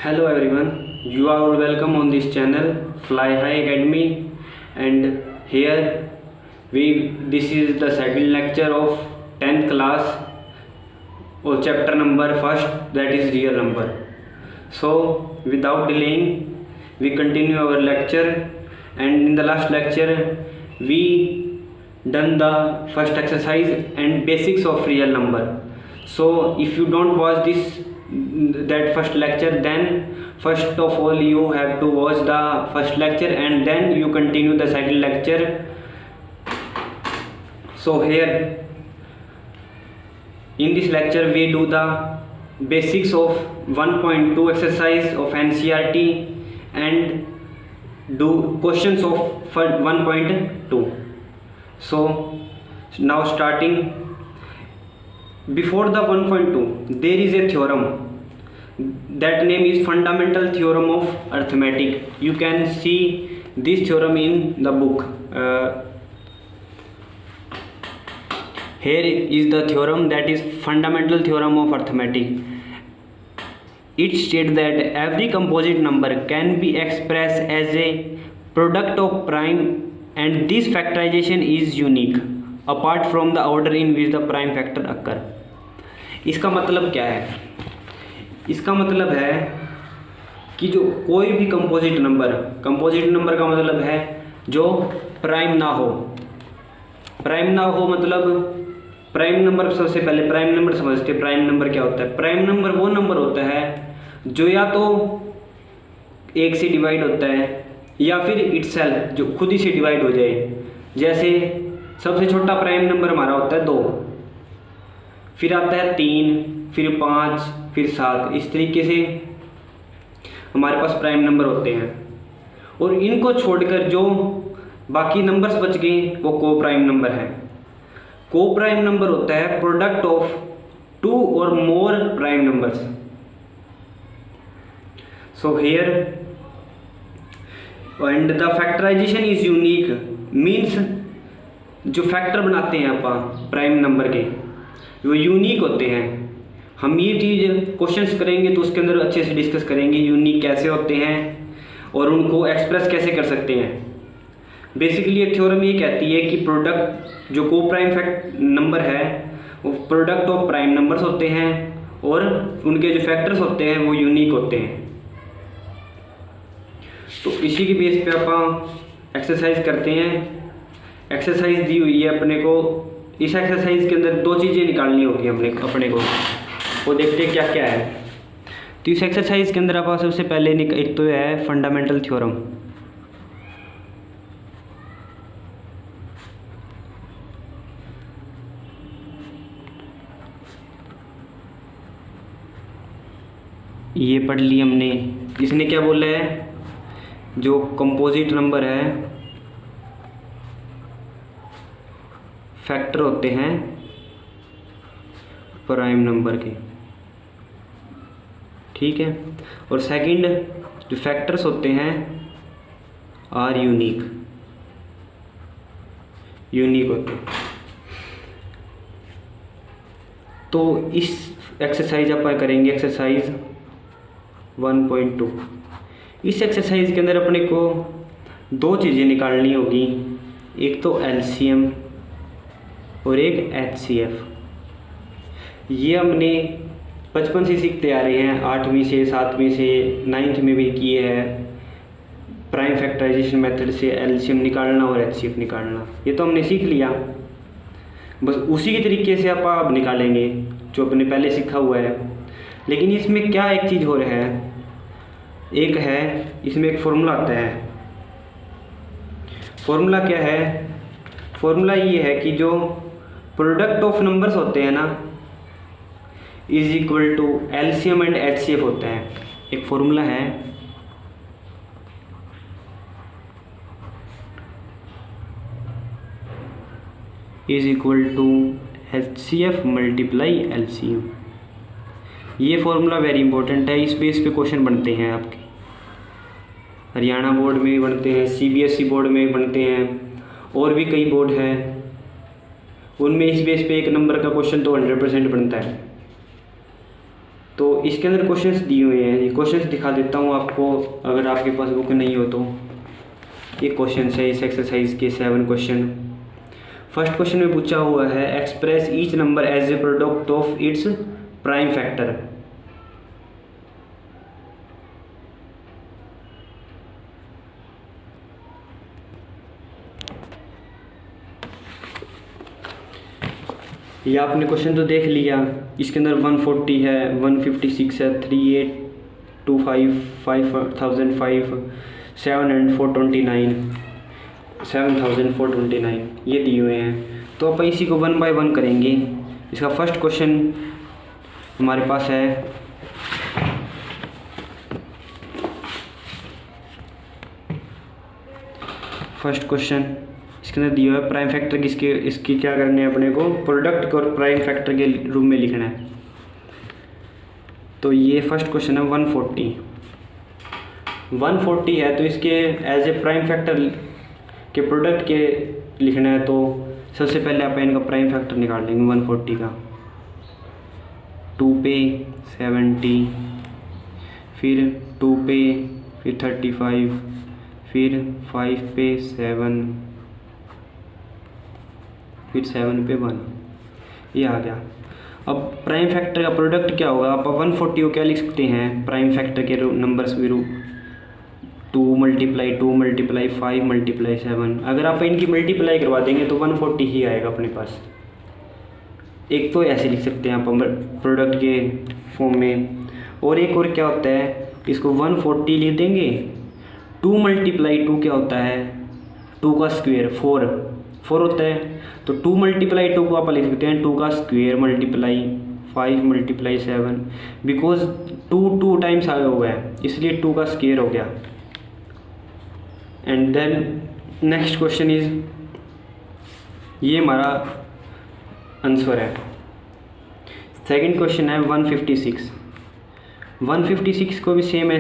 Hello everyone, you are all welcome on this channel Fly High Academy, and here this is the second lecture of 10th class or chapter number first, that is real number. So without delaying we continue our lecture, and in the last lecture we done the first exercise and basics of real number. So if you don't watch that first lecture, then first of all you have to watch the first lecture and then you continue the second lecture. So here in this lecture we do the basics of 1.2 exercise of NCERT and do questions of 1.2. So now starting, before the 1.2 there is a theorem, that name is fundamental theorem of arithmetic. You can see this theorem in the book. Here is the theorem, that is fundamental theorem of arithmetic. It states that every composite number can be expressed as a product of prime, and this factorization is unique apart from the order in which the prime factor occur. इसका मतलब क्या है? इसका मतलब है कि जो कोई भी कंपोजिट नंबर का मतलब है जो प्राइम ना हो। प्राइम ना हो मतलब प्राइम नंबर, सबसे पहले प्राइम नंबर समझते हैं। प्राइम नंबर क्या होता है? प्राइम नंबर वो नंबर होता है जो या तो एक से डिवाइड होता है या फिर इटसेल्फ जो खुद ही से डिवाइड हो जाए। जैसे सबसे छोटा प्राइम नंबर हमारा होता है 2, फिर आता है 3, फिर 5, फिर 7। इस तरीके से हमारे पास प्राइम नंबर होते हैं, और इनको छोड़कर जो बाकी नंबर्स बच गए वो को प्राइम नंबर है। को प्राइम नंबर होता है product of 2 or more prime numbers. So here and the factorisation is unique, means जो फैक्टर बनाते हैं अपन प्राइम नंबर के वो यूनिक होते हैं। हम ये चीज़ क्वेश्चंस करेंगे तो उसके अंदर अच्छे से डिस्कस करेंगे यूनिक कैसे होते हैं और उनको एक्सप्रेस कैसे कर सकते हैं। बेसिकली ये थ्योरम ये कहती है कि प्रोडक्ट जो को प्राइम नंबर है वो प्रोडक्ट ऑफ प्राइम नंबर्स होते हैं और उनके जो फैक्टर्स होते हैं वो यूनिक होते हैं। तो इसी के बेस पे अपन एक्सरसाइज करते हैं। एक्सरसाइज दी हुई है अपने को। इस एक्सरसाइज के अंदर 2 चीज़ें निकालनी होगी अपने को, वो देखते हैं क्या क्या है। तो इस एक्सरसाइज के अंदर आप सबसे पहले एक तो है फंडामेंटल थ्योरम। ये पढ़ ली हमने। इसने क्या बोला है? जो कंपोजिट नंबर है फैक्टर होते हैं प्राइम नंबर के, ठीक है। और सेकंड जो फैक्टर्स होते हैं आर यूनिक होते हैं। तो इस एक्सरसाइज अपन करेंगे एक्सरसाइज 1.2। इस एक्सरसाइज के अंदर अपने को 2 चीज़ें निकालनी होगी, एक तो एलसीएम और एक एचसीएफ। ये हमने बचपन से सीखते आ रहे हैं, 8वीं से 7वीं से 9th में भी किए हैं। प्राइम फैक्टराइजेशन मेथड से एलसीएम निकालना और एचसीएफ निकालना, ये तो हमने सीख लिया। बस उसी के तरीके से आप अब निकालेंगे जो अपने पहले सीखा हुआ है। लेकिन इसमें क्या एक चीज़ हो रहा है, एक है इसमें एक फॉर्मूला आता है। फॉर्मूला क्या है? फॉर्मूला ये है कि जो प्रोडक्ट ऑफ नंबर्स होते हैं ना is equal to LCM and HCF होता है। एक फॉर्मूला है, is equal to HCF multiply LCM. ये फॉर्मूला वेरी इंपॉर्टेंट है। इस बेस पे क्वेश्चन बनते हैं आपके हरियाणा बोर्ड में भी बनते हैं, सीबीएसई बोर्ड में भी बनते हैं, और भी कई बोर्ड हैं उनमें इस बेस पे एक नंबर का क्वेश्चन तो 100% बनता है। तो इसके अंदर क्वेश्चंस दिए हुए हैं, ये क्वेश्चंस दिखा देता हूँ आपको अगर आपके पास बुक नहीं हो तो। ये क्वेश्चन है इस एक्सरसाइज के 7 क्वेश्चन। फर्स्ट क्वेश्चन में पूछा हुआ है express each number as a product of its prime factor. ये आपने क्वेश्चन तो देख लिया, इसके अंदर 140 है, 156 है, 3825, 5005, 7429 ये दिए हुए हैं। तो अपन इसी को 1 बाय 1 करेंगे। इसका फर्स्ट क्वेश्चन हमारे पास है फर्स्ट क्वेश्चन, इसके अंदर दिया है प्राइम फैक्टर किसके, इसकी क्या करने है अपने को, प्रोडक्ट को प्राइम फैक्टर के रूप में लिखना है। तो ये फर्स्ट क्वेश्चन है 140 है, तो इसके एज ए प्राइम फैक्टर के प्रोडक्ट के लिखना है। तो सबसे पहले आप इनका प्राइम फैक्टर निकाल लेंगे 140 का। 2 पे 70, फिर 2 पे, फिर 35, फिर 5 पे 7, फिर 7 पे 1, ये आ गया। अब प्राइम फैक्टर का प्रोडक्ट क्या होगा, आप 140 को क्या लिख सकते हैं प्राइम फैक्टर के नंबर्स के रूप 2 × 2 × 5 × 7। अगर आप इनकी मल्टीप्लाई करवा देंगे तो 140 ही आएगा अपने पास। एक तो ऐसे लिख सकते हैं आप प्रोडक्ट के फॉर्म में, और एक और क्या होता है, इसको 140 लिख देंगे। 2 × 2 क्या होता है, 2 का स्क्वायर 4 होता है। तो 2 × 2 को आप लिख सकते हैं 2 का स्क्वायर मल्टीप्लाई 5 × 7, बिकॉज 2 टाइम्स आया हुआ है इसलिए 2 का स्क्वायर हो गया। And then next question is, ये हमारा आंसर है। सेकंड क्वेश्चन है 156 को भी सेम ऐसे